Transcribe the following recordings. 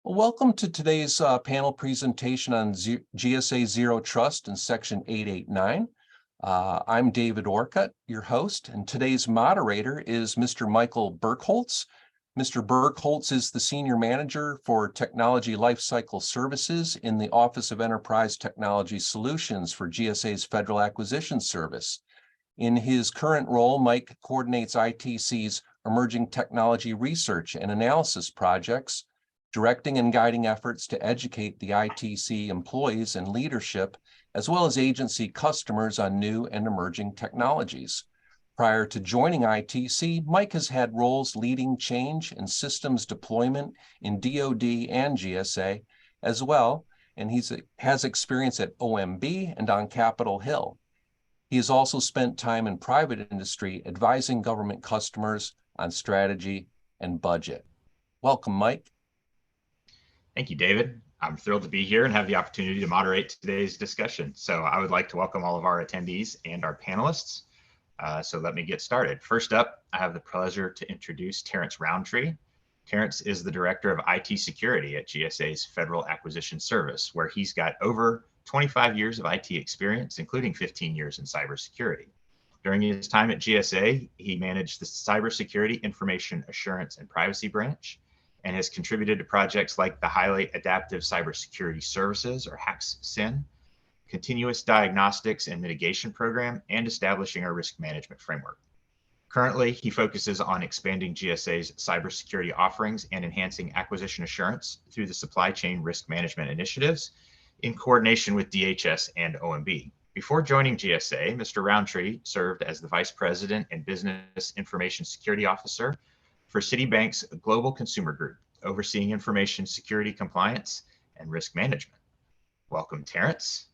Welcome to today's panel presentation on GSA Zero Trust in Section 889. I'm David Orcutt, your host, and today's moderator is Mr. Michael Burkholz. Mr. Burkholz is the Senior Manager for Technology Lifecycle Services in the Office of Enterprise Technology Solutions for GSA's Federal Acquisition Service. In his current role, Mike coordinates ITC's emerging technology research and analysis projects, directing and guiding efforts to educate the ITC employees and leadership, as well as agency customers on new and emerging technologies. Prior to joining ITC, Mike has had roles leading change and systems deployment in DoD and GSA as well, and he has experience at OMB and on Capitol Hill. He has also spent time in private industry advising government customers on strategy and budget. Welcome, Mike. Thank you, David. I'm thrilled to be here and have the opportunity to moderate today's discussion. So I would like to welcome all of our attendees and our panelists. So let me get started. First up, I have the pleasure to introduce Terrence Roundtree. Terrence is the Director of IT Security at GSA's Federal Acquisition Service, where he's got over 25 years of IT experience, including 15 years in cybersecurity. During his time at GSA, he managed the Cybersecurity Information Assurance and Privacy Branch, and has contributed to projects like the Highly Adaptive Cybersecurity Services, or HACS-CIN, Continuous Diagnostics and Mitigation Program, and establishing our risk management framework. Currently, he focuses on expanding GSA's cybersecurity offerings and enhancing acquisition assurance through the supply chain risk management initiatives in coordination with DHS and OMB. Before joining GSA, Mr. Roundtree served as the Vice President and Business Information Security Officer for Citibank's Global Consumer Group, overseeing information security compliance and risk management. Welcome, Terrence.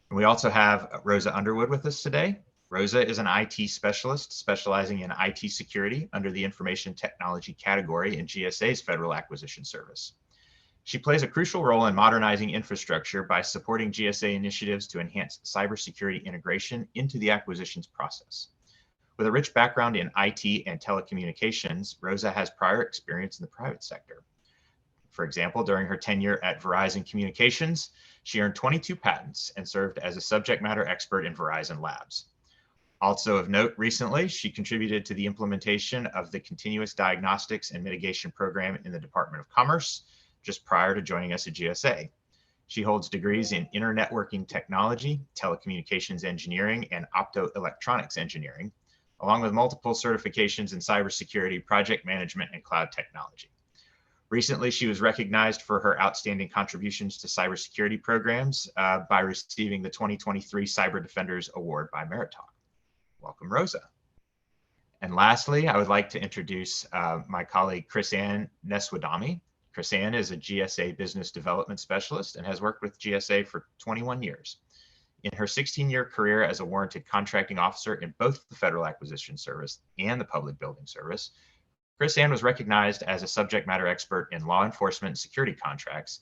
And we also have Rosa Underwood with us today. Rosa is an IT specialist specializing in IT security under the information technology category in GSA's Federal Acquisition Service. She plays a crucial role in modernizing infrastructure by supporting GSA initiatives to enhance cybersecurity integration into the acquisitions process. With a rich background in IT and telecommunications, Rosa has prior experience in the private sector. For example, during her tenure at Verizon Communications, she earned 22 patents and served as a subject matter expert in Verizon Labs. Also of note, recently, she contributed to the implementation of the Continuous Diagnostics and Mitigation Program in the Department of Commerce, just prior to joining us at GSA. She holds degrees in internetworking technology, telecommunications engineering, and optoelectronics engineering, along with multiple certifications in cybersecurity, project management, and cloud technology. Recently, she was recognized for her outstanding contributions to cybersecurity programs by receiving the 2023 Cyber Defenders Award by Meritalk. Welcome, Rosa. And lastly, I would like to introduce my colleague, Chris-Ann Neswadami. Chris-Ann is a GSA business development specialist and has worked with GSA for 21 years. In her 16-year career as a warranted contracting officer in both the Federal Acquisition Service and the Public Building Service, Chris-Ann was recognized as a subject matter expert in law enforcement and security contracts,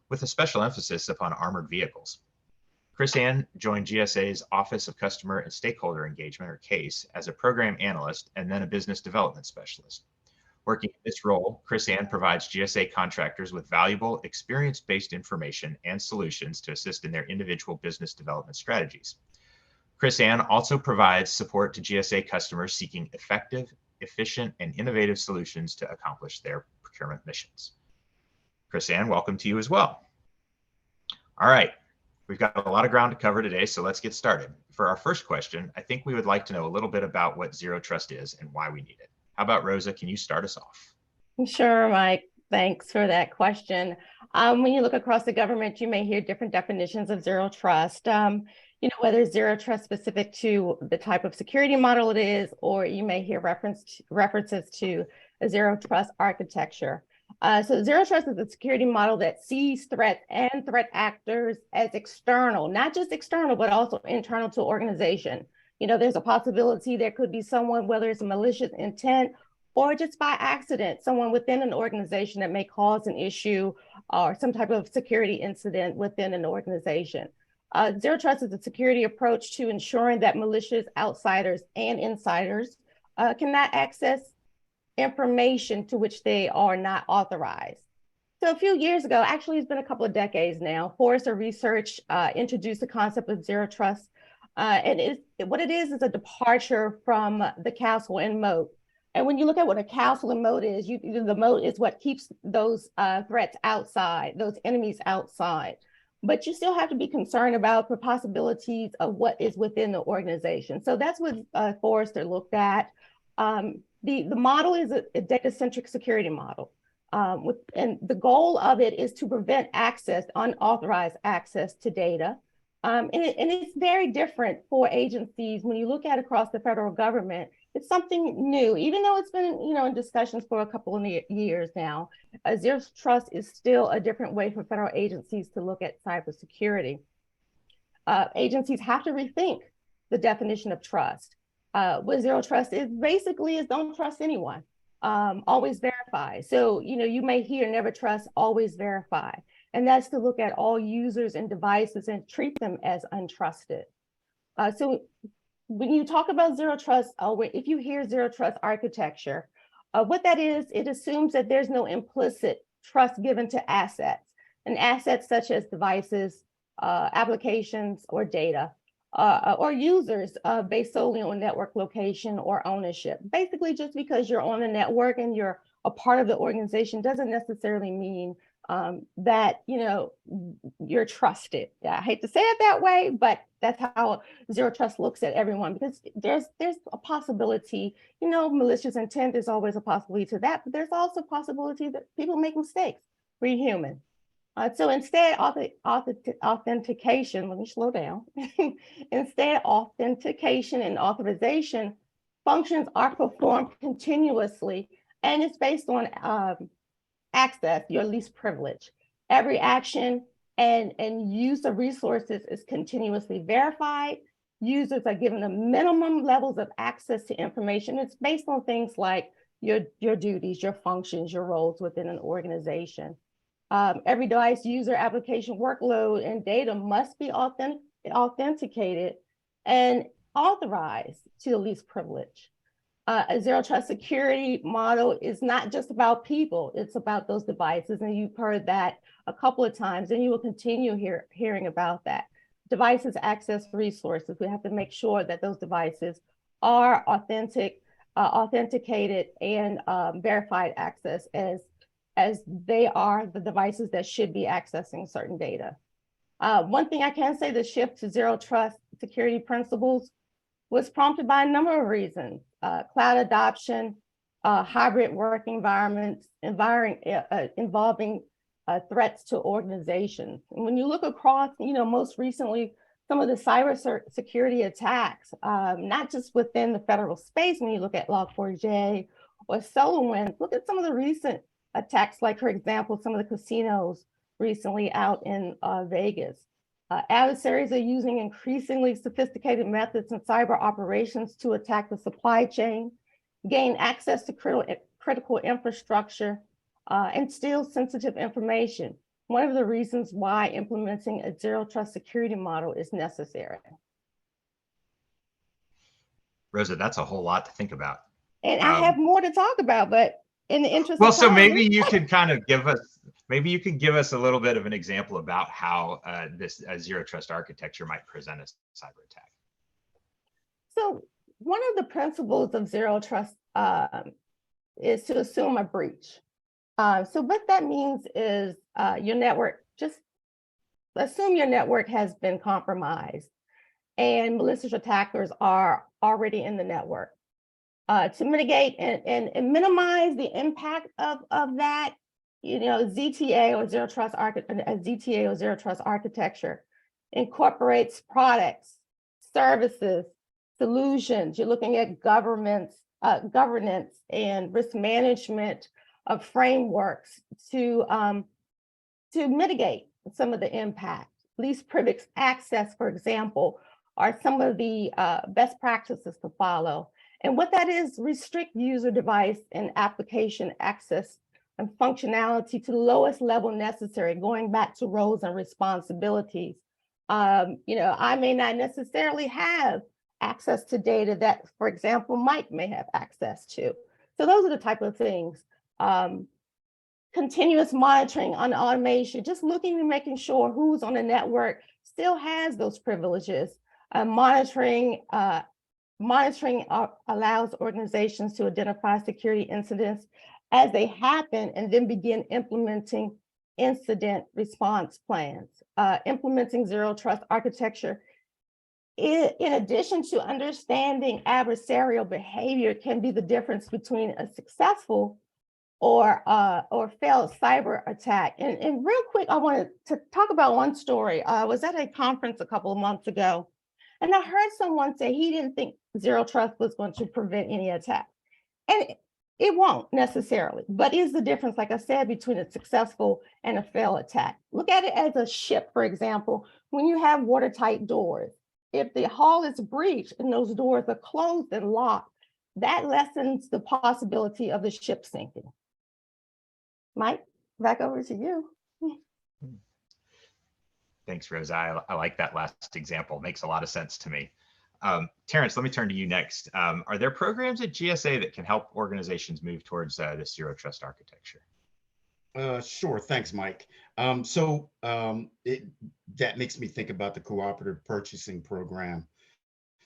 with a special emphasis upon armored vehicles. Chris-Ann joined GSA's Office of Customer and Stakeholder Engagement, or CASE, as a program analyst and then a business development specialist. Working in this role, Chris-Ann provides GSA contractors with valuable experience-based information and solutions to assist in their individual business development strategies. Chris-Ann also provides support to GSA customers seeking effective, efficient, and innovative solutions to accomplish their procurement missions. Chris-Ann, welcome to you as well. All right, we've got a lot of ground to cover today, so let's get started. For our first question, I think we would like to know a little bit about what Zero Trust is and why we need it. How about Rosa, can you start us off? Sure, Mike. Thanks for that question. When you look across the government, you may hear different definitions of Zero Trust. Whether Zero Trust specific to the type of security model it is, or you may hear references to a Zero Trust architecture. So Zero Trust is a security model that sees threats and threat actors as external, not just external, but also internal to organization. There's a possibility there could be someone, whether it's a malicious intent or just by accident, someone within an organization that may cause an issue or some type of security incident within an organization. Zero Trust is a security approach to ensuring that malicious outsiders and insiders cannot access information to which they are not authorized. So a few years ago, actually it's been a couple of decades now, Forrester Research introduced the concept of zero trust. And what it is a departure from the castle and moat. And when you look at what a castle and moat is, the moat is what keeps those threats outside, those enemies outside. But you still have to be concerned about the possibilities of what is within the organization. So that's what Forrester looked at. The model is a data-centric security model. And the goal of it is to prevent access, unauthorized access to data. And it's very different for agencies. When you look at across the federal government, it's something new, even though it's been, in discussions for a couple of years now. Zero trust is still a different way for federal agencies to look at cybersecurity. Agencies have to rethink the definition of trust. What zero trust is basically is don't trust anyone. Always verify. So, you may hear never trust, always verify. And that's to look at all users and devices and treat them as untrusted. So when you talk about zero trust, if you hear zero trust architecture, what that is, it assumes that there's no implicit trust given to assets, and assets such as devices, applications, or data, or users based solely on network location or ownership. Basically, just because you're on the network and you're a part of the organization doesn't necessarily mean that you're trusted. I hate to say it that way, but that's how zero trust looks at everyone, because there's a possibility, malicious intent is always a possibility to that, but there's also a possibility that people make mistakes. We're human. So instead, authentication, let me slow down. Instead, authentication and authorization functions are performed continuously, and it's based on access, your least privilege. Every action and use of resources is continuously verified. Users are given the minimum levels of access to information. It's based on things like your duties, your functions, your roles within an organization. Every device, user, application, workload, and data must be authenticated and authorized to the least privilege. A zero trust security model is not just about people, it's about those devices. And you've heard that a couple of times, and you will continue hearing about that. Devices access resources. We have to make sure that those devices are authenticated and verified access as they are the devices that should be accessing certain data. One thing I can say, the shift to zero trust security principles was prompted by a number of reasons. Cloud adoption, hybrid work environments, involving threats to organizations. And when you look across, most recently, some of the cyber security attacks, not just within the federal space, when you look at Log4j or SolarWinds, look at some of the recent attacks, like, for example, some of the casinos recently out in Vegas. Adversaries are using increasingly sophisticated methods in cyber operations to attack the supply chain, gain access to critical infrastructure, and steal sensitive information. One of the reasons why implementing a zero trust security model is necessary. Rosa, that's a whole lot to think about. And I have more to talk about, but in the interest of time. So maybe you could kind of give us a little bit of an example about how this zero trust architecture might present a cyber attack. So one of the principles of zero trust is to assume a breach. So what that means is your network, just assume your network has been compromised and malicious attackers are already in the network. To mitigate and minimize the impact of that, ZTA or zero trust architecture incorporates products, services, solutions. You're looking at governance and risk management of frameworks to mitigate some of the impact. Least privileged access, for example, are some of the best practices to follow. And what that is, restrict user device and application access and functionality to the lowest level necessary, going back to roles and responsibilities. I may not necessarily have access to data that, for example, Mike may have access to. So those are the type of things. continuous monitoring on automation, just looking and making sure who's on the network still has those privileges. Monitoring allows organizations to identify security incidents as they happen and then begin implementing incident response plans. Implementing zero trust architecture, in addition to understanding adversarial behavior, can be the difference between a successful or failed cyber attack. And real quick, I wanted to talk about one story. I was at a conference a couple of months ago, and I heard someone say he didn't think zero trust was going to prevent any attack. And it won't necessarily, but is the difference, like I said, between a successful and a failed attack. Look at it as a ship, for example. When you have watertight doors, if the hull is breached and those doors are closed and locked, that lessens the possibility of the ship sinking. Mike, back over to you. Thanks, Rosa. I like that last example. Makes a lot of sense to me. Terrence, let me turn to you next. Are there programs at GSA that can help organizations move towards this zero trust architecture? Sure. Thanks, Mike. That makes me think about the cooperative purchasing program.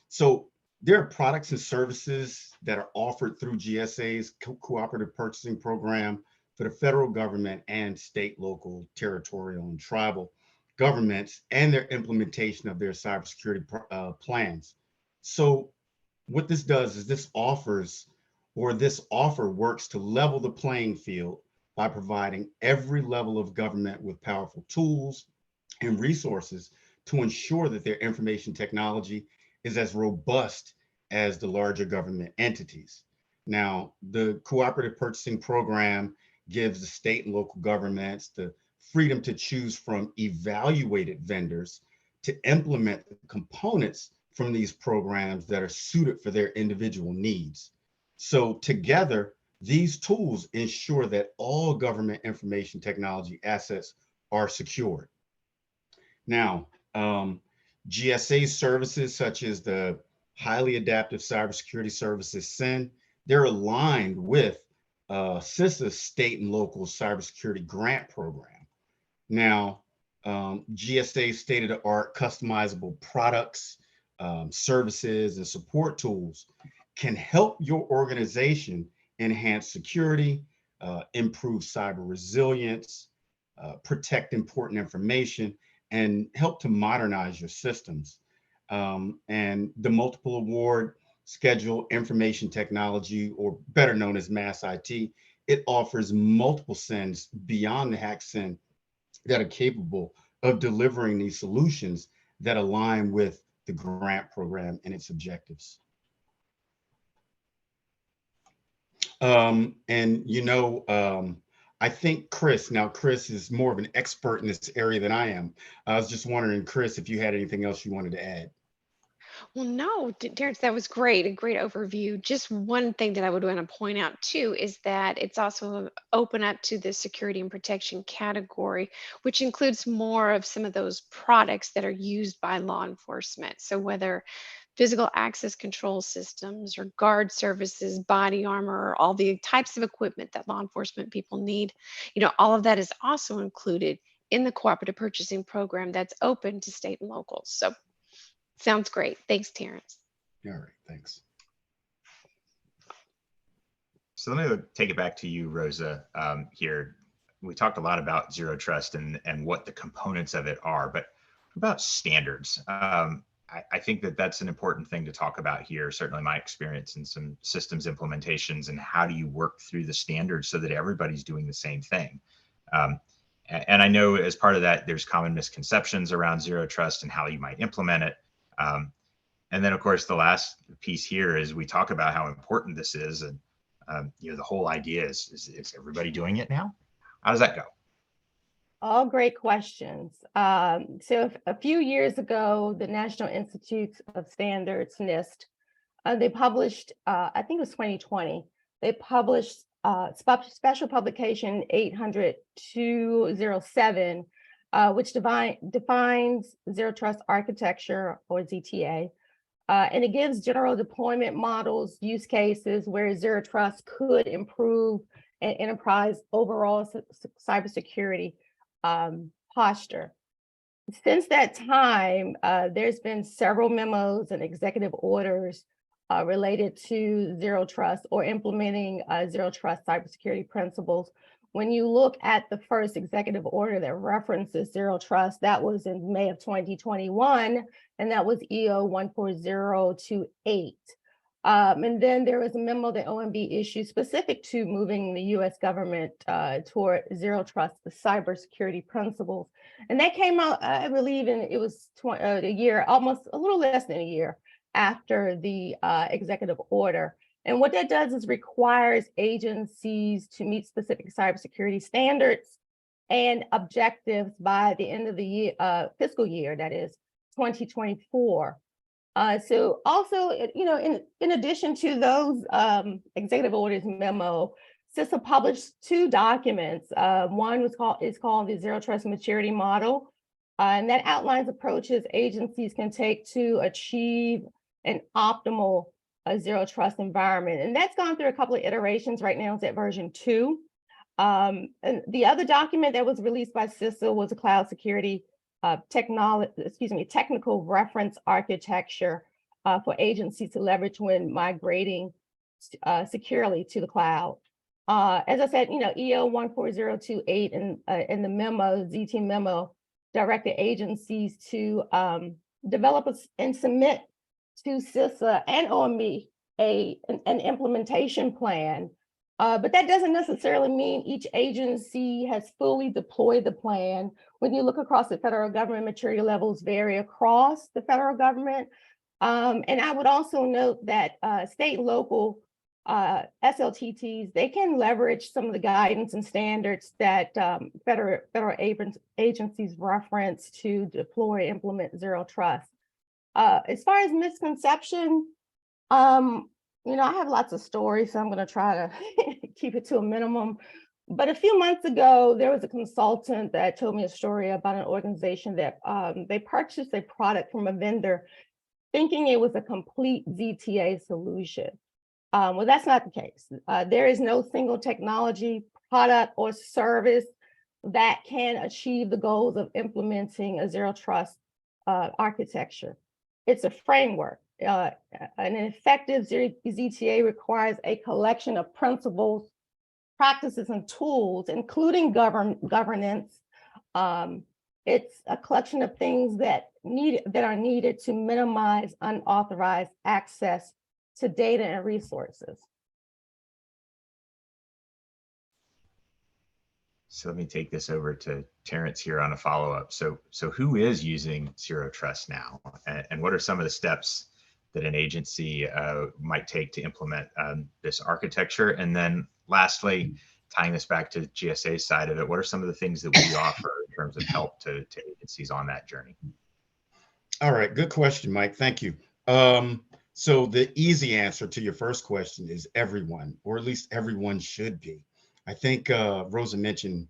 So there are products and services that are offered through GSA's cooperative purchasing program for the federal government and state, local, territorial, and tribal governments and their implementation of their cybersecurity plans. So what this does is this offer works to level the playing field by providing every level of government with powerful tools and resources to ensure that their information technology is as robust as the larger government entities. Now, the cooperative purchasing program gives the state and local governments the freedom to choose from evaluated vendors to implement the components from these programs that are suited for their individual needs. So together, these tools ensure that all government information technology assets are secured. Now, GSA services such as the Highly Adaptive Cybersecurity Services, SIN, they're aligned with CISA's state and local cybersecurity grant program. Now, GSA's state-of-the-art customizable products, services, and support tools can help your organization enhance security, improve cyber resilience, protect important information, and help to modernize your systems. And the multiple award schedule information technology, or better known as MASS IT, it offers multiple SINs beyond the hack SIN that are capable of delivering these solutions that align with the grant program and its objectives. I think Chris is more of an expert in this area than I am. I was just wondering, Chris, if you had anything else you wanted to add. Well, no, Terrence, that was great. A great overview. Just one thing that I would want to point out too is that it's also open up to the security and protection category, which includes more of some of those products that are used by law enforcement. So whether physical access control systems or guard services, body armor, all the types of equipment that law enforcement people need, all of that is also included in the cooperative purchasing program that's open to state and locals. So sounds great. Thanks, Terrence. All right, thanks. So let me take it back to you, Rosa, here. We talked a lot about zero trust and what the components of it are, but what about standards? I think that that's an important thing to talk about here. Certainly my experience in some systems implementations, and how do you work through the standards so that everybody's doing the same thing? And I know as part of that, there's common misconceptions around zero trust and how you might implement it. And then of course, the last piece here is we talk about how important this is. And the whole idea is everybody doing it now? How does that go? All great questions. So a few years ago, the National Institute of Standards, NIST, they published, I think it was 2020, they published special publication 800-207, which defines Zero Trust Architecture, or ZTA, and it gives general deployment models, use cases where Zero Trust could improve and enterprise overall cybersecurity posture. Since that time, there's been several memos and executive orders related to zero trust or implementing zero trust cybersecurity principles. When you look at the first executive order that references zero trust, that was in May of 2021, and that was EO 14028. And then there was a memo that OMB issued specific to moving the US government toward zero trust, the cybersecurity principles. And that came out, I believe, it was a year, almost a little less than a year after the executive order. And what that does is requires agencies to meet specific cybersecurity standards and objectives by the end of the year, fiscal year, that is 2024. So also, in addition to those executive orders memo, CISA published two documents. One is called the Zero Trust Maturity Model, and that outlines approaches agencies can take to achieve an optimal zero trust environment. And that's gone through a couple of iterations. Right now it's at version 2. And the other document that was released by CISA was a cloud security technical reference architecture for agencies to leverage when migrating securely to the cloud. As I said, EO 14028 and the memo, ZT memo, directed agencies to develop and submit to CISA and OMB an implementation plan. But that doesn't necessarily mean each agency has fully deployed the plan. When you look across the federal government, maturity levels vary across the federal government. And I would also note that state and local SLTTs, they can leverage some of the guidance and standards that federal agencies reference to deploy, implement zero trust. As far as misconception, I have lots of stories, so I'm going to try to keep it to a minimum. But a few months ago, there was a consultant that told me a story about an organization that they purchased a product from a vendor thinking it was a complete ZTA solution. Well, that's not the case. There is no single technology, product, or service that can achieve the goals of implementing a zero trust architecture. It's a framework. An effective ZTA requires a collection of principles, practices, and tools, including governance. It's a collection of things that are needed to minimize unauthorized access to data and resources. So let me take this over to Terrence here on a follow-up. So who is using zero trust now, and what are some of the steps that an agency might take to implement this architecture? And then lastly, tying this back to GSA's side of it, what are some of the things that we offer in terms of help to agencies on that journey? All right, good question, Mike. Thank you. So the easy answer to your first question is everyone, or at least everyone should be. I think Rosa mentioned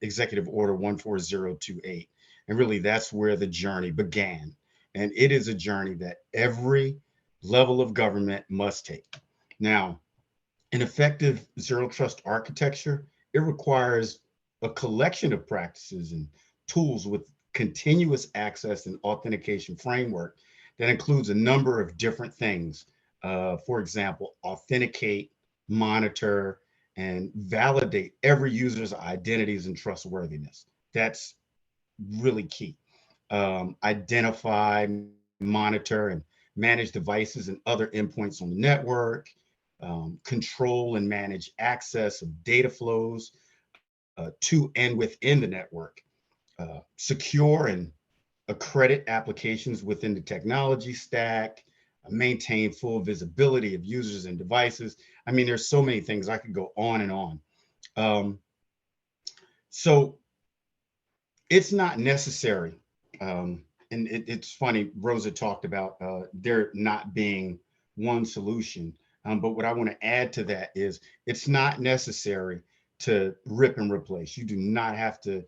Executive Order 14028, and really that's where the journey began. And it is a journey that every level of government must take. Now, an effective zero trust architecture, it requires a collection of practices and tools with continuous access and authentication framework that includes a number of different things. For example, authenticate, monitor, and validate every user's identities and trustworthiness. That's really key. Identify, monitor, and manage devices and other endpoints on the network. Control and manage access of data flows to and within the network. Secure and accredit applications within the technology stack. Maintain full visibility of users and devices. I mean, there's so many things. I could go on and on. So it's not necessary. And it's funny, Rosa talked about there not being one solution. But what I want to add to that is it's not necessary to rip and replace. You do not have to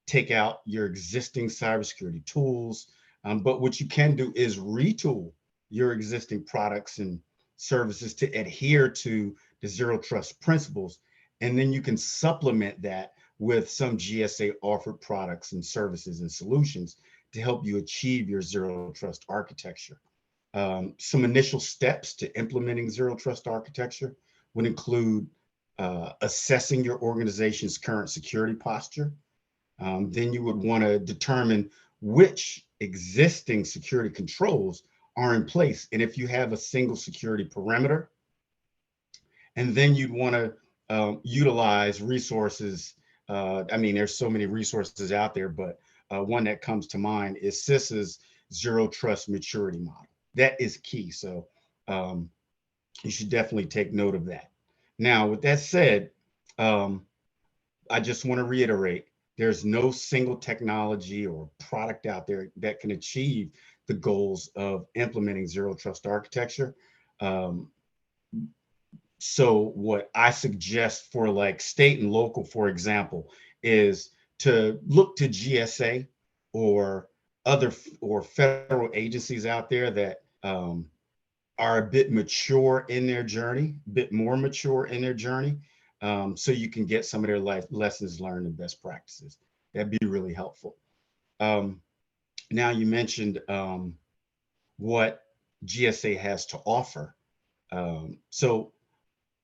take out your existing cybersecurity tools. But what you can do is retool your existing products and services to adhere to the zero trust principles, and then you can supplement that with some GSA offered products and services and solutions to help you achieve your zero trust architecture. Some initial steps to implementing zero trust architecture would include assessing your organization's current security posture. Then you would want to determine which existing security controls are in place, and if you have a single security perimeter. And then you'd want to utilize resources. I mean, there's so many resources out there, but one that comes to mind is CISA's Zero Trust Maturity Model. That is key. So you should definitely take note of that. Now, with that said, I just want to reiterate, there's no single technology or product out there that can achieve the goals of implementing zero trust architecture. So what I suggest for like state and local, for example, is to look to GSA or other or federal agencies out there that are a bit mature in their journey, a bit more mature in their journey, so you can get some of their life lessons learned and best practices. That'd be really helpful. Now you mentioned what GSA has to offer. So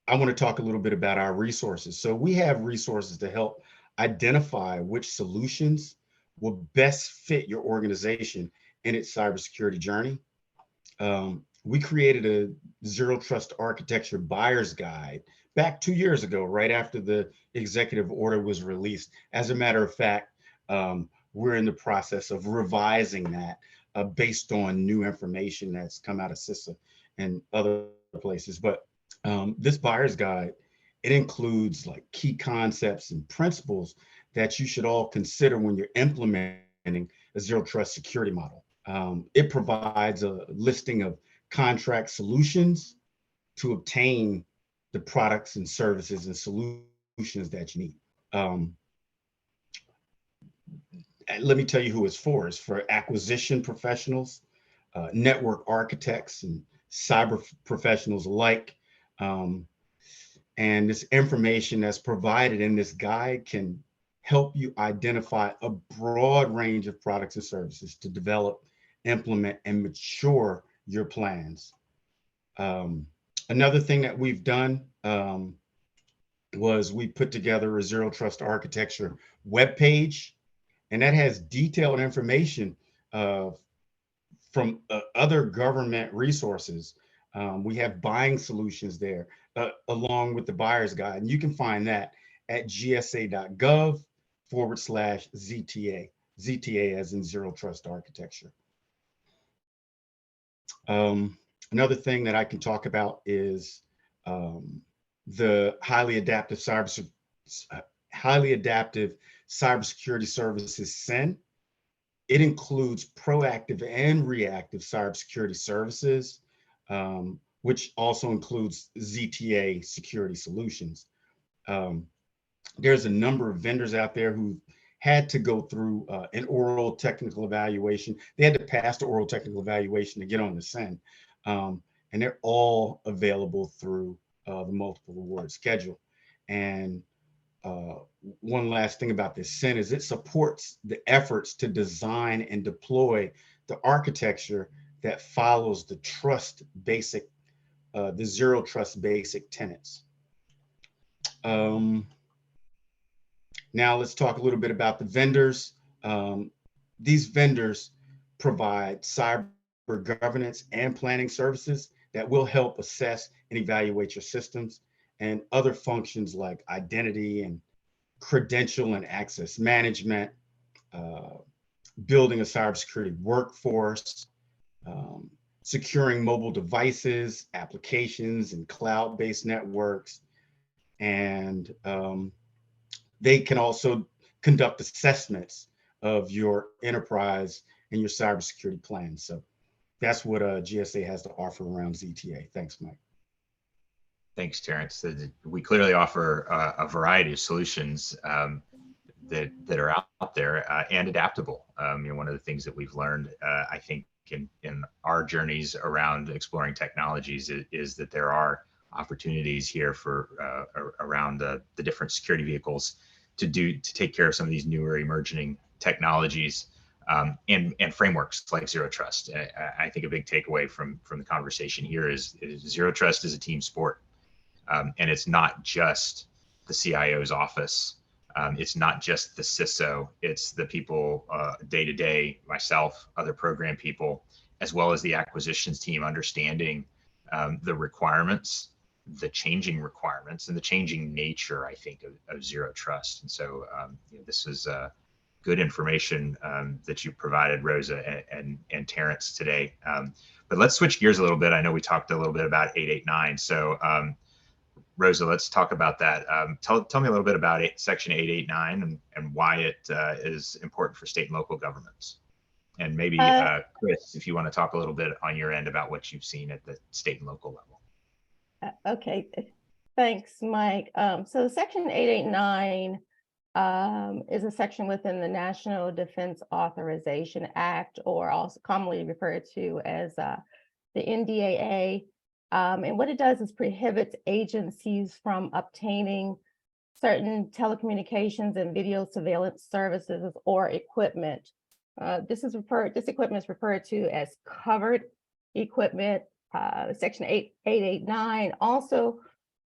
I want to talk a little bit about our resources. So we have resources to help identify which solutions will best fit your organization in its cybersecurity journey. We created a zero trust architecture buyer's guide back 2 years ago, right after the executive order was released. As a matter of fact, we're in the process of revising that based on new information that's come out of CISA and other places. But this buyer's guide, it includes like key concepts and principles that you should all consider when you're implementing a zero trust security model. It provides a listing of contract solutions to obtain the products and services and solutions that you need. Let me tell you who it's for. It's for acquisition professionals, network architects, and cyber professionals alike. And this information that's provided in this guide can help you identify a broad range of products and services to develop, implement, and mature your plans. Another thing that we've done was we put together a zero trust architecture webpage, and that has detailed information from other government resources. We have buying solutions there along with the buyer's guide, and you can find that at gsa.gov/ZTA, ZTA as in zero trust architecture. Another thing that I can talk about is the highly adaptive cybersecurity services SIN. It includes proactive and reactive cybersecurity services, which also includes ZTA security solutions. There's a number of vendors out there who had to go through an oral technical evaluation. They had to pass the oral technical evaluation to get on the SIN. And they're all available through the multiple award schedule. And one last thing about this SIN is it supports the efforts to design and deploy the architecture that follows the zero trust basic tenets. Now let's talk a little bit about the vendors. These vendors provide cyber governance and planning services that will help assess and evaluate your systems, and other functions like identity and credential and access management, building a cybersecurity workforce, securing mobile devices, applications, and cloud-based networks. And they can also conduct assessments of your enterprise and your cybersecurity plans. So that's what GSA has to offer around ZTA. Thanks, Mike. Thanks, Terrence. We clearly offer a variety of solutions that are out there and adaptable. One of the things that we've learned, I think, in our journeys around exploring technologies is that there are opportunities here for around the different security vehicles to take care of some of these newer emerging technologies, and frameworks like Zero Trust. I think a big takeaway from the conversation here is Zero Trust is a team sport, and it's not just the CIO's office. It's not just the CISO. It's the people day to day, myself, other program people, as well as the acquisitions team, understanding the requirements, the changing requirements, and the changing nature, I think, of Zero Trust. And so this is good information that you provided, Rosa and Terrence, today. But let's switch gears a little bit. I know we talked a little bit about 889. So Rosa, let's talk about that. Tell me a little bit about Section 889 and why it is important for state and local governments. And maybe Chris, if you want to talk a little bit on your end about what you've seen at the state and local level. Okay, thanks, Mike. So Section 889 is a section within the National Defense Authorization Act, or also commonly referred to as the NDAA. And what it does is prohibits agencies from obtaining certain telecommunications and video surveillance services or equipment. This equipment is referred to as covered equipment. Section 889 also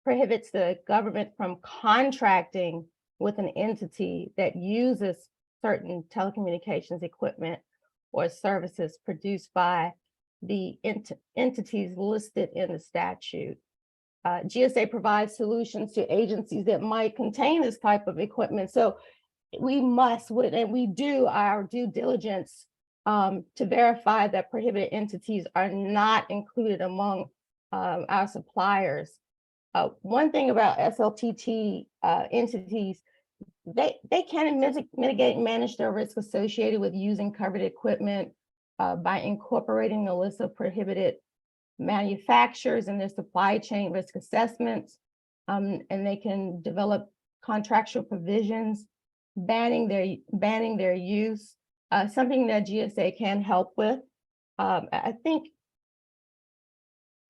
prohibits the government from contracting with an entity that uses certain telecommunications equipment or services produced by the entities listed in the statute. GSA provides solutions to agencies that might contain this type of equipment. So we must, and we do our due diligence to verify that prohibited entities are not included among our suppliers. One thing about SLTT entities, they can mitigate and manage their risk associated with using covered equipment by incorporating the list of prohibited manufacturers in their supply chain risk assessments, and they can develop contractual provisions banning their use, something that GSA can help with. I think,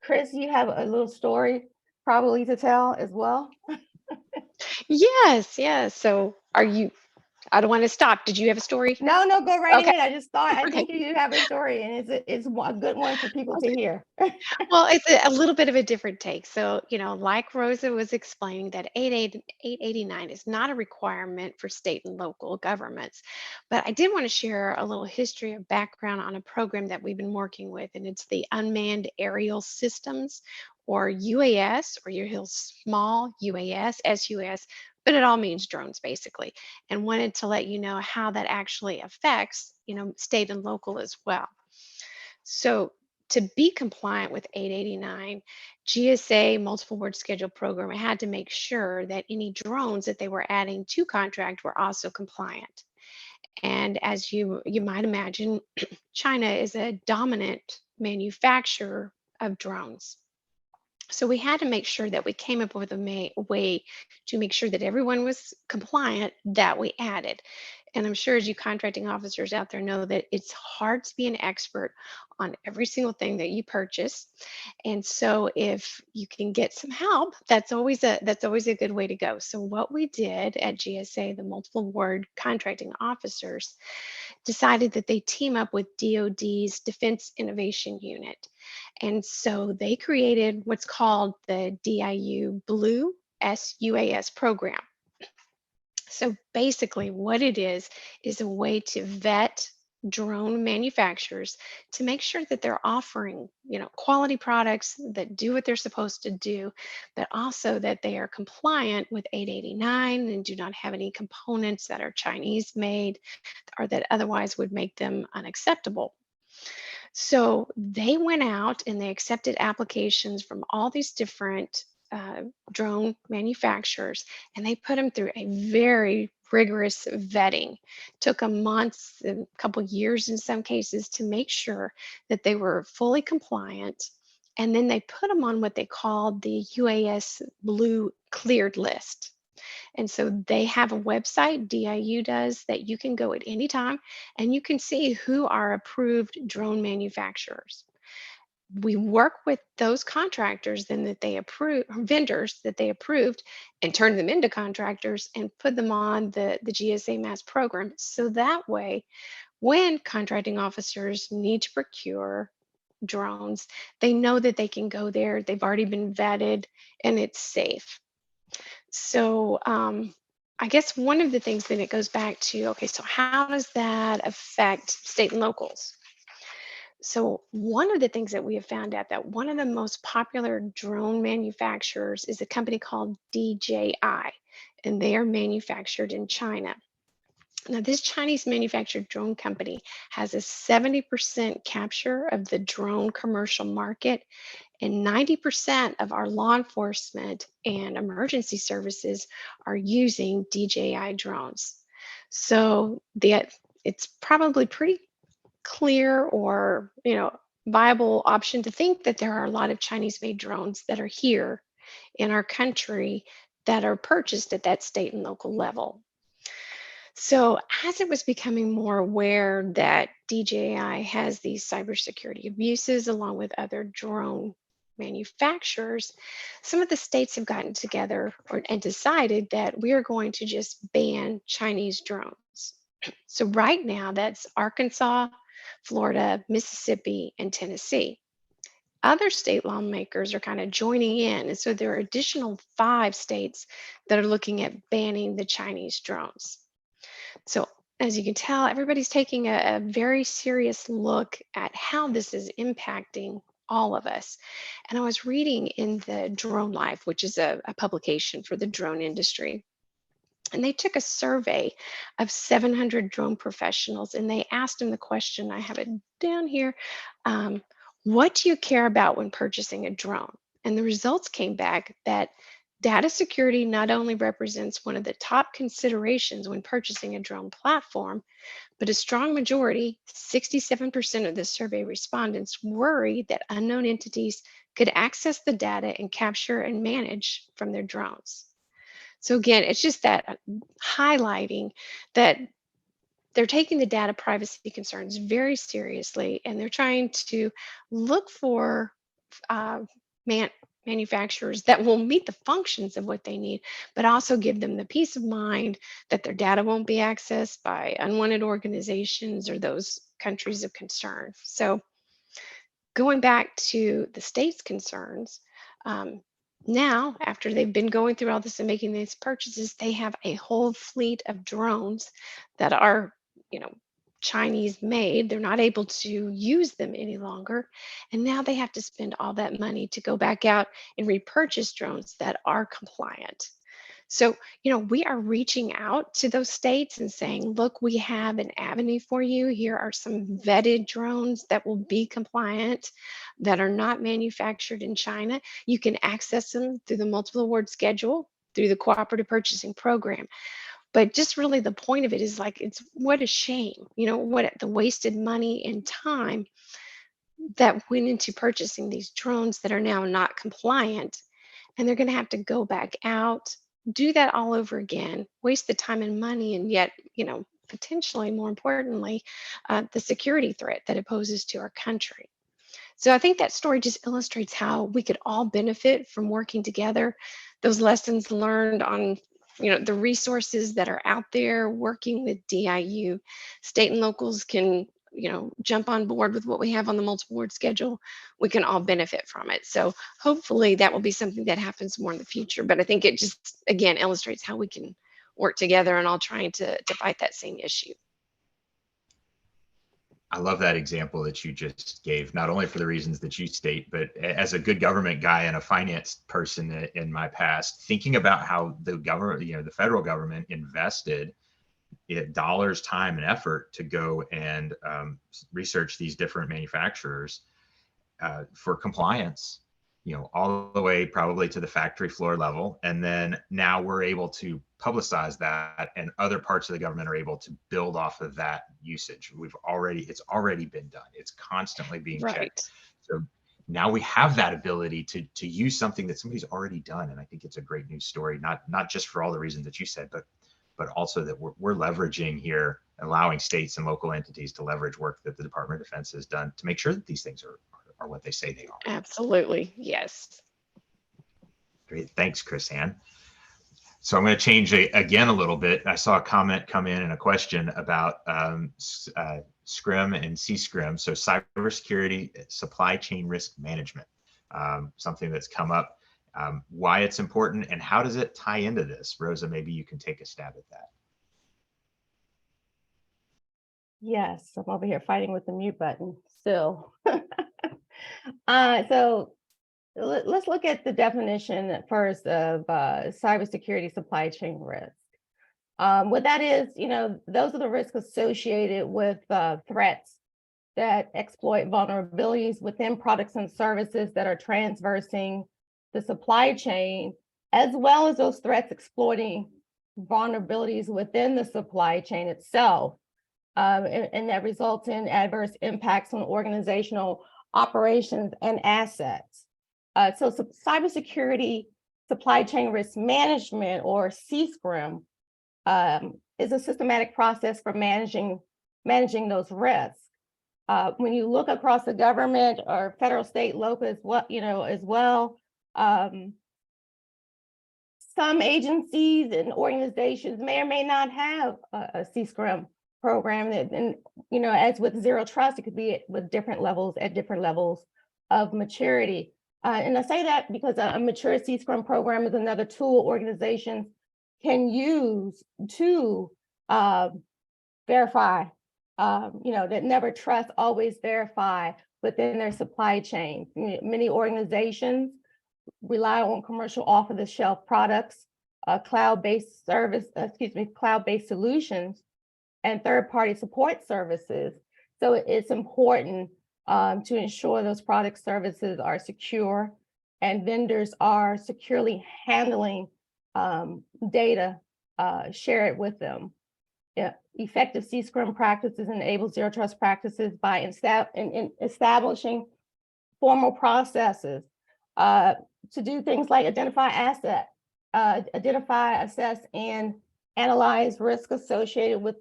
Chris, you have a little story probably to tell as well. Yes, yes. So I don't want to stop. Did you have a story? No, go right Okay. ahead. I just thought, I Okay. think you have a story, and it's a good one for people to hear. Well, it's a little bit of a different take. So, like Rosa was explaining, that 889 is not a requirement for state and local governments. But I did want to share a little history or background on a program that we've been working with, and it's the Unmanned Aerial Systems, or UAS, or you hear small UAS, SUS, but it all means drones basically. And wanted to let you know how that actually affects, state and local as well. So to be compliant with 889, GSA multiple word schedule program had to make sure that any drones that they were adding to contract were also compliant. And as you might imagine, China is a dominant manufacturer of drones. So we had to make sure that we came up with a way to make sure that everyone was compliant that we added. And I'm sure as you contracting officers out there know that it's hard to be an expert on every single thing that you purchase. And so if you can get some help, that's always a good way to go. So what we did at GSA, the multiple word contracting officers, decided that they team up with DoD's Defense Innovation Unit. And so they created what's called the DIU Blue SUAS program. So basically what it is a way to vet drone manufacturers to make sure that they're offering, quality products that do what they're supposed to do, but also that they are compliant with 889 and do not have any components that are Chinese made or that otherwise would make them unacceptable. So they went out and they accepted applications from all these different drone manufacturers, and they put them through a very rigorous vetting. Took a month, a couple years in some cases, to make sure that they were fully compliant. And then they put them on what they called the UAS Blue Cleared List. And so they have a website, DIU does, that you can go at any time and you can see who are approved drone manufacturers. we work with those contractors then that they approve, or vendors that they approved, and turn them into contractors and put them on the GSA mass program. So that way, when contracting officers need to procure drones, they know that they can go there. They've already been vetted and it's safe. So I guess one of the things then it goes back to, okay, so how does that affect state and locals? So one of the things that we have found out that one of the most popular drone manufacturers is a company called DJI, and they are manufactured in China. Now, this Chinese manufactured drone company has a 70% capture of the drone commercial market, and 90% of our law enforcement and emergency services are using DJI drones. So it's probably pretty clear or viable option to think that there are a lot of Chinese made drones that are here in our country that are purchased at that state and local level. So as it was becoming more aware that DJI has these cybersecurity abuses along with other drone manufacturers, some of the states have gotten together and decided that we are going to just ban Chinese drones. So right now that's Arkansas, Florida, Mississippi, and Tennessee. Other state lawmakers are kind of joining in. And so there are additional 5 states that are looking at banning the Chinese drones. So as you can tell, everybody's taking a very serious look at how this is impacting all of us. And I was reading in the Drone Life, which is a publication for the drone industry. And they took a survey of 700 drone professionals and they asked them the question, I have it down here, what do you care about when purchasing a drone? And the results came back that data security not only represents one of the top considerations when purchasing a drone platform, but a strong majority, 67% of the survey respondents, worry that unknown entities could access the data and capture and manage from their drones. So again, it's just that highlighting that they're taking the data privacy concerns very seriously, and they're trying to look for uh, manufacturers that will meet the functions of what they need, but also give them the peace of mind that their data won't be accessed by unwanted organizations or those countries of concern. So going back to the state's concerns, now, after they've been going through all this and making these purchases, they have a whole fleet of drones that are, you know, Chinese made. They're not able to use them any longer. And now they have to spend all that money to go back out and repurchase drones that are compliant. So, we are reaching out to those states and saying, look, we have an avenue for you. Here are some vetted drones that will be compliant, that are not manufactured in China. You can access them through the multiple award schedule, through the cooperative purchasing program. But just really the point of it is like, it's what a shame, what the wasted money and time that went into purchasing these drones that are now not compliant. And they're going to have to go back out, do that all over again, waste the time and money, and yet, potentially more importantly, the security threat that it poses to our country. So I think that story just illustrates how we could all benefit from working together. Those lessons learned on, the resources that are out there, working with DIU, state and locals can, jump on board with what we have on the multiple award schedule. We can all benefit from it. So hopefully that will be something that happens more in the future. But I think it just, again, illustrates how we can work together and all trying to fight that same issue. I love that example that you just gave, not only for the reasons that you state, but as a good government guy and a finance person in my past, thinking about how the government, the federal government invested dollars, time, and effort to go and research these different manufacturers for compliance, all the way probably to the factory floor level. And then now we're able to publicize that, and other parts of the government are able to build off of that usage. It's already been done. It's constantly being checked. So now we have that ability to use something that somebody's already done. And I think it's a great news story, not just for all the reasons that you said, but also that we're leveraging here, allowing states and local entities to leverage work that the Department of Defense has done to make sure that these things are are what they say they are. Absolutely. Yes. Great. Thanks, Chris Ann. So I'm going to change again a little bit. I saw a comment come in and a question about SCRIM and CSCRIM. So cybersecurity supply chain risk management, something that's come up, why it's important and how does it tie into this? Rosa, maybe you can take a stab at that. Yes, I'm over here fighting with the mute button still. So let's look at the definition at first of cybersecurity supply chain risk. What that is, those are the risks associated with threats that exploit vulnerabilities within products and services that are transversing the supply chain, as well as those threats exploiting vulnerabilities within the supply chain itself. And that results in adverse impacts on organizational operations and assets. So cybersecurity supply chain risk management, or CSCRIM, is a systematic process for managing those risks. When you look across the government or federal, state, local as well, some agencies and organizations may or may not have a CSCRIM program, and as with zero trust, it could be with different levels of maturity. And I say that because a mature CSCRIM program is another tool organizations can use to verify, that never trust, always verify within their supply chain. Many organizations rely on commercial off-the-shelf products, cloud-based solutions, and third-party support services. So it's important to ensure those product services are secure and vendors are securely handling data shared with them. Effective CSCRIM practices enable zero trust practices by establishing formal processes to do things like identify, assess, and analyze risk associated with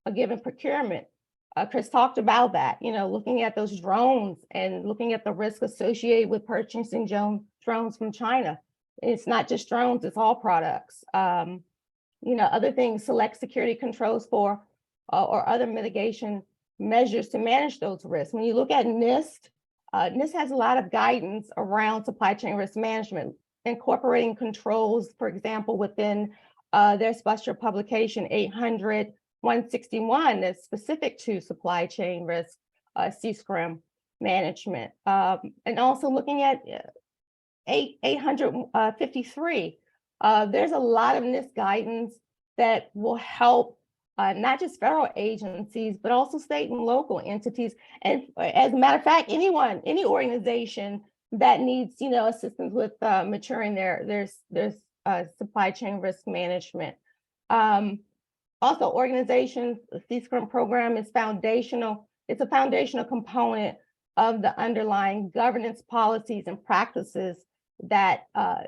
a given procurement. Chris talked about that, looking at those drones and looking at the risk associated with purchasing drones from China. It's not just drones, it's all products. Other things, select security controls for or other mitigation measures to manage those risks. When you look at NIST, NIST has a lot of guidance around supply chain risk management, incorporating controls, for example, within their special publication 800-161 that's specific to supply chain risk, CSCRIM management. And also looking at 853, there's a lot of NIST guidance that will help not just federal agencies, but also state and local entities. And as a matter of fact, any organization that needs, assistance with maturing their supply chain risk management. Also, organizations, the CSCRIM program is foundational. It's a foundational component of the underlying governance policies and practices that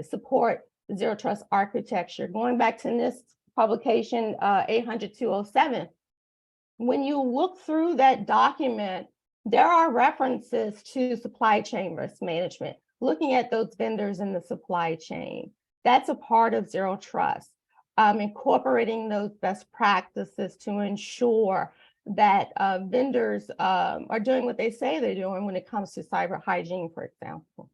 support zero trust architecture. Going back to this publication 800-207, when you look through that document, there are references to supply chain risk management, looking at those vendors in the supply chain. That's a part of zero trust, incorporating those best practices to ensure that vendors are doing what they say they're doing when it comes to cyber hygiene, for example.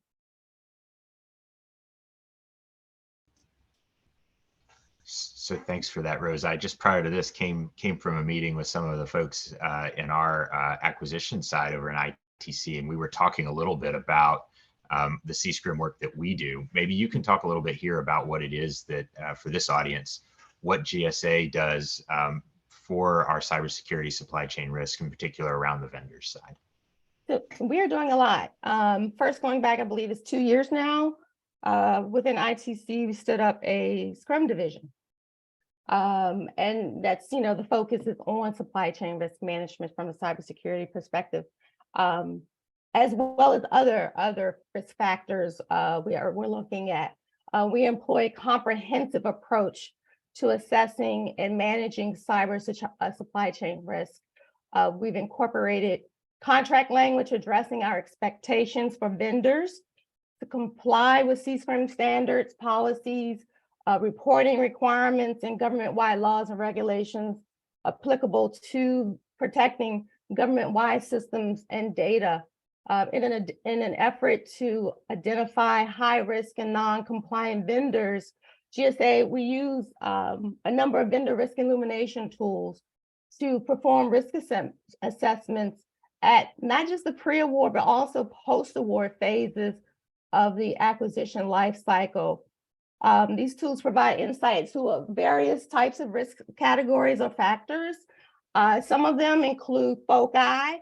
So thanks for that, Rose. I just prior to this came from a meeting with some of the folks in our acquisition side over in ITC, and we were talking a little bit about the CSCRIM work that we do. Maybe you can talk a little bit here about what it is that for this audience, what GSA does for our cybersecurity supply chain risk, in particular around the vendor side. So we are doing a lot. First, going back, I believe it's 2 years now, within ITC, we stood up a SCRIM division. And that's, the focus is on supply chain risk management from a cybersecurity perspective, as well as other risk factors we're looking at. We employ a comprehensive approach to assessing and managing cyber supply chain risk. We've incorporated contract language addressing our expectations for vendors to comply with CSCRM standards, policies, reporting requirements, and government-wide laws and regulations applicable to protecting government-wide systems and data. In an effort to identify high-risk and non-compliant vendors, GSA, we use a number of vendor risk illumination tools to perform risk assessments at not just the pre-award, but also post-award phases of the acquisition life cycle. These tools provide insight to various types of risk categories or factors. Some of them include FOCI.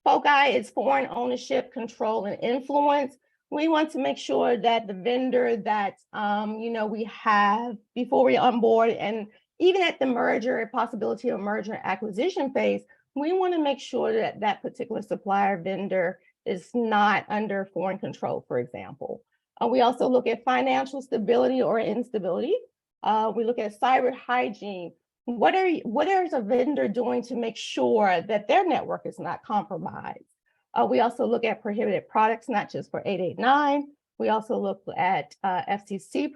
FOCI is foreign ownership, control, and influence. We want to make sure that the vendor that we have before we onboard, and even at the merger, possibility of merger and acquisition phase, we want to make sure that that particular supplier vendor is not under foreign control, for example. We also look at financial stability or instability. We look at cyber hygiene. What is a vendor doing to make sure that their network is not compromised? We also look at prohibited products, not just for 889. We also look at FCC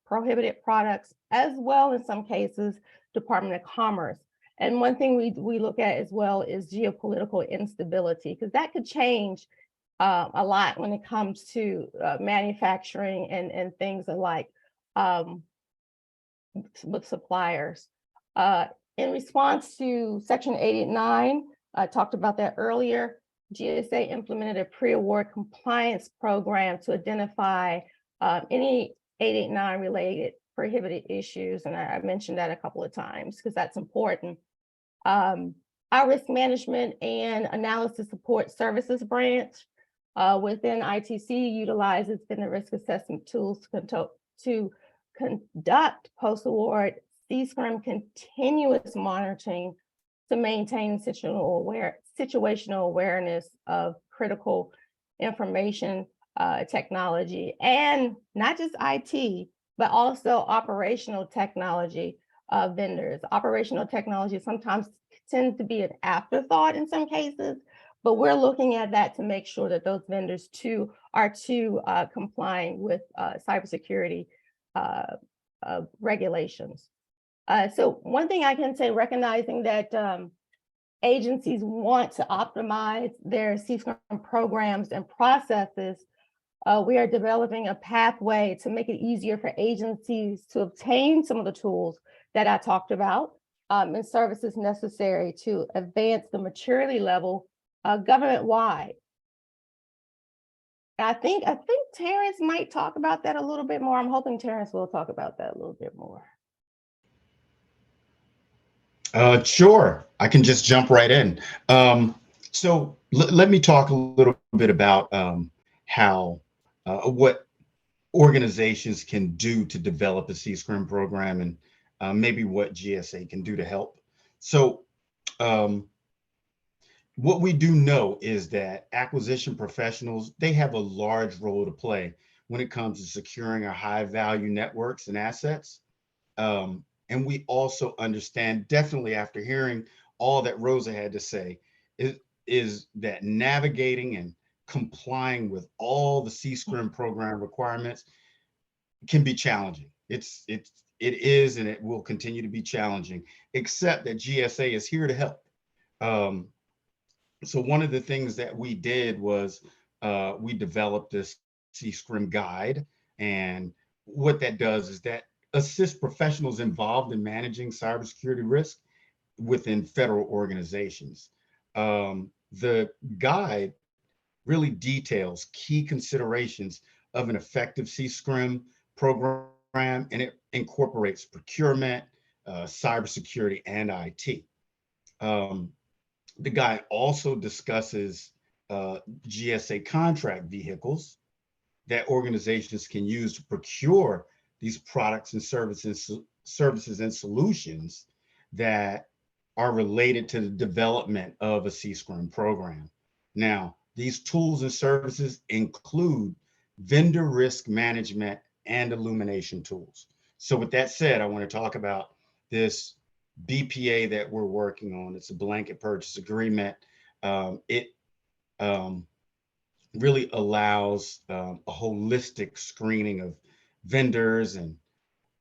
prohibited products, as well in some cases, Department of Commerce. And one thing we look at as well is geopolitical instability, because that could change a lot when it comes to manufacturing and things alike with suppliers. In response to Section 889, I talked about that earlier, GSA implemented a pre-award compliance program to identify any 889 related prohibited issues. And I mentioned that a couple of times because that's important. Our risk management and analysis support services branch within ITC utilizes vendor risk assessment tools to conduct post-award CSCRM continuous monitoring to maintain situational awareness of critical information technology, and not just IT, but also operational technology vendors. Operational technology sometimes tends to be an afterthought in some cases, but we're looking at that to make sure that those vendors too are complying with cybersecurity regulations. So one thing I can say, recognizing that agencies want to optimize their CSCRM programs and processes, we are developing a pathway to make it easier for agencies to obtain some of the tools that I talked about and services necessary to advance the maturity level government-wide. I think Terrence might talk about that a little bit more. I'm hoping Terrence will talk about that a little bit more. Sure, I can just jump right in. So let me talk a little bit about how what organizations can do to develop a CSCRM program, and maybe what GSA can do to help. So what we do know is that acquisition professionals, they have a large role to play when it comes to securing our high value networks and assets. And we also understand, definitely after hearing all that Rosa had to say, is that navigating and complying with all the CSCRM program requirements can be challenging. It is, and it will continue to be challenging, except that GSA is here to help. So one of the things that we did was we developed this CSCRM guide, and what that does is that assist professionals involved in managing cybersecurity risk within federal organizations. The guide really details key considerations of an effective CSCRM program, and it incorporates procurement, cybersecurity, and IT. The guide also discusses GSA contract vehicles that organizations can use to procure these products and services and solutions that are related to the development of a CSCRM program. Now, these tools and services include vendor risk management and illumination tools. So with that said, I want to talk about this BPA that we're working on. It's a blanket purchase agreement It really allows a holistic screening of vendors and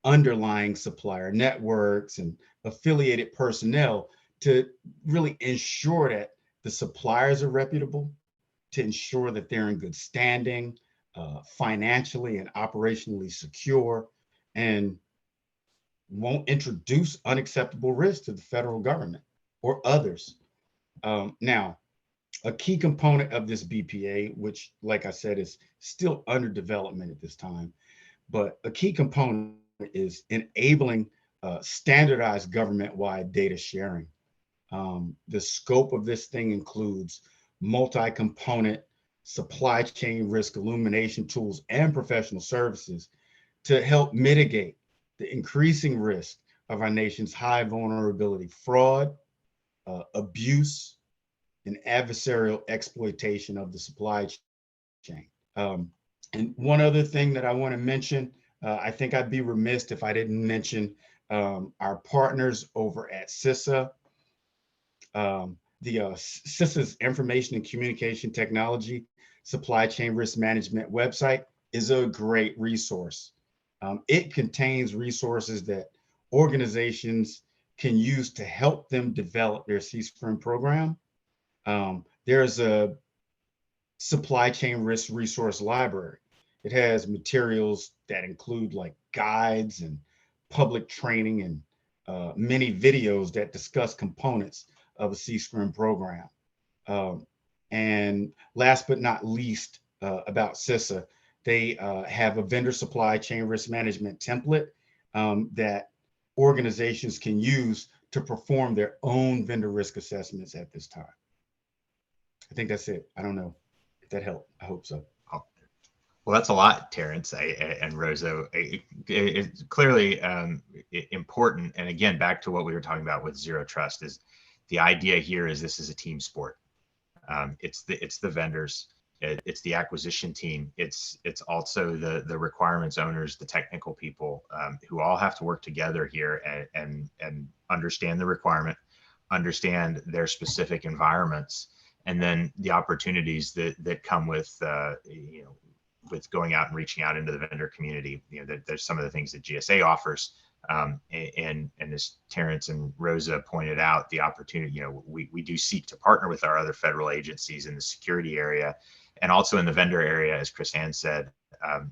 underlying supplier networks and affiliated personnel to really ensure that the suppliers are reputable, to ensure that they're in good standing, financially and operationally secure, and won't introduce unacceptable risk to the federal government or others. Now, a key component of this BPA, which, like I said, is still under development at this time, but a key component is enabling standardized government-wide data sharing. The scope of this thing includes multi-component supply chain risk illumination tools and professional services to help mitigate the increasing risk of our nation's high vulnerability, fraud, abuse, and adversarial exploitation of the supply chain. And one other thing that I want to mention, I think I'd be remiss if I didn't mention our partners over at GSA. The GSA's Information and Communication Technology Supply Chain Risk Management website is a great resource. It contains resources that organizations can use to help them develop their CSRIM program. There's a supply chain risk resource library. It has materials that include like guides and public training and many videos that discuss components of a CSRIM program. And last but not least, about GSA, they have a vendor supply chain risk management template that organizations can use to perform their own vendor risk assessments at this time. I think that's it. I don't know if that helped. I hope so. Well, that's a lot, Terrence and Rosa. It's clearly important. And again, back to what we were talking about with Zero Trust, is the idea here is this is a team sport. It's the vendors, it's the acquisition team, it's also the requirements owners, the technical people who all have to work together here and understand the requirement, understand their specific environments, and then the opportunities that come with with going out and reaching out into the vendor community. There's some of the things that GSA offers. And as Terrence and Rosa pointed out, the opportunity, we do seek to partner with our other federal agencies in the security area and also in the vendor area, as Chris Hand said,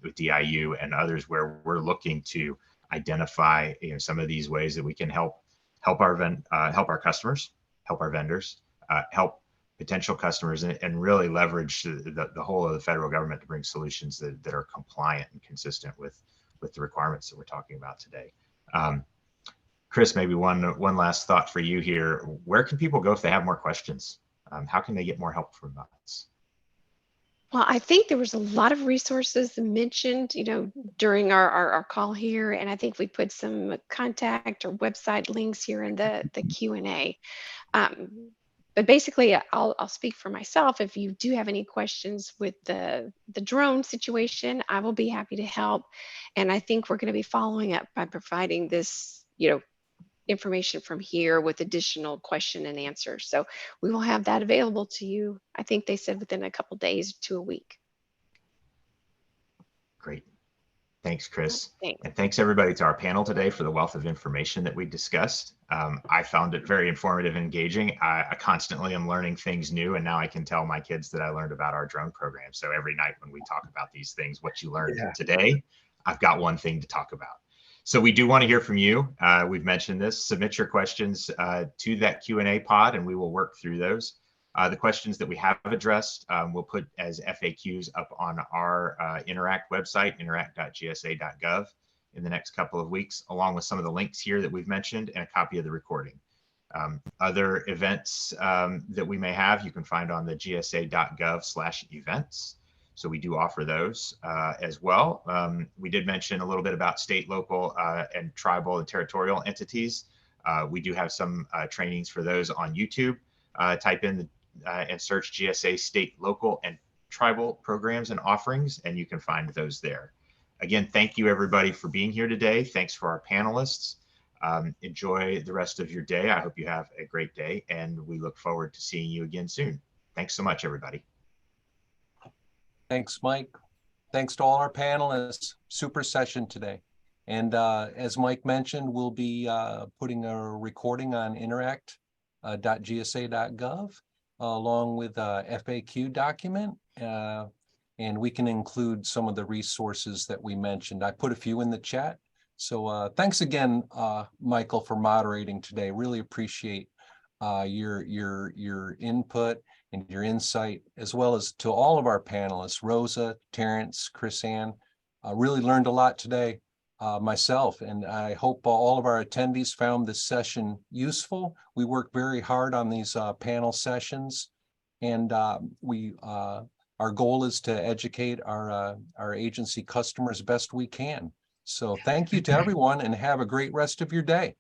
with DIU and others, where we're looking to identify some of these ways that we can help our customers, help our vendors, help potential customers, and really leverage the whole of the federal government to bring solutions that are compliant and consistent with the requirements that we're talking about today. Chris, maybe one last thought for you here. Where can people go if they have more questions? How can they get more help from us? Well, I think there was a lot of resources mentioned, during our call here, and I think we put some contact or website links here in the Q&A. But basically, I'll speak for myself. If you do have any questions with the drone situation, I will be happy to help. And I think we're going to be following up by providing this, information from here with additional question and answer. So we will have that available to you. I think they said within a couple days to a week. Great. Thanks, Chris. Thanks. And thanks everybody to our panel today for the wealth of information that we discussed. I found it very informative and engaging. I constantly am learning things new, and now I can tell my kids that I learned about our drone program. So every night when we talk about these things, what you learned today, I've got one thing to talk about. So we do want to hear from you. We've mentioned this. Submit your questions to that Q&A pod, and we will work through those. The questions that we have addressed, we'll put as FAQs up on our Interact website, interact.gsa.gov, in the next couple of weeks, along with some of the links here that we've mentioned and a copy of the recording. Other events that we may have, you can find on the gsa.gov/events. So we do offer those as well. We did mention a little bit about state, local, and tribal and territorial entities. We do have some trainings for those on YouTube. Type in and search GSA state, local, and tribal programs and offerings, and you can find those there. Again, thank you everybody for being here today. Thanks for our panelists. Enjoy the rest of your day. I hope you have a great day, and we look forward to seeing you again soon. Thanks so much, everybody. Thanks, Mike. Thanks to all our panelists. Super session today. And as Mike mentioned, we'll be putting a recording on interact.gsa.gov along with a FAQ document. And we can include some of the resources that we mentioned. I put a few in the chat. So thanks again, Michael, for moderating today. Really appreciate your input and your insight, as well as to all of our panelists, Rosa, Terrence, Chris Ann. Really learned a lot today myself, and I hope all of our attendees found this session useful. We work very hard on these panel sessions, and our goal is to educate our agency customers best we can. So thank you to everyone, and have a great rest of your day.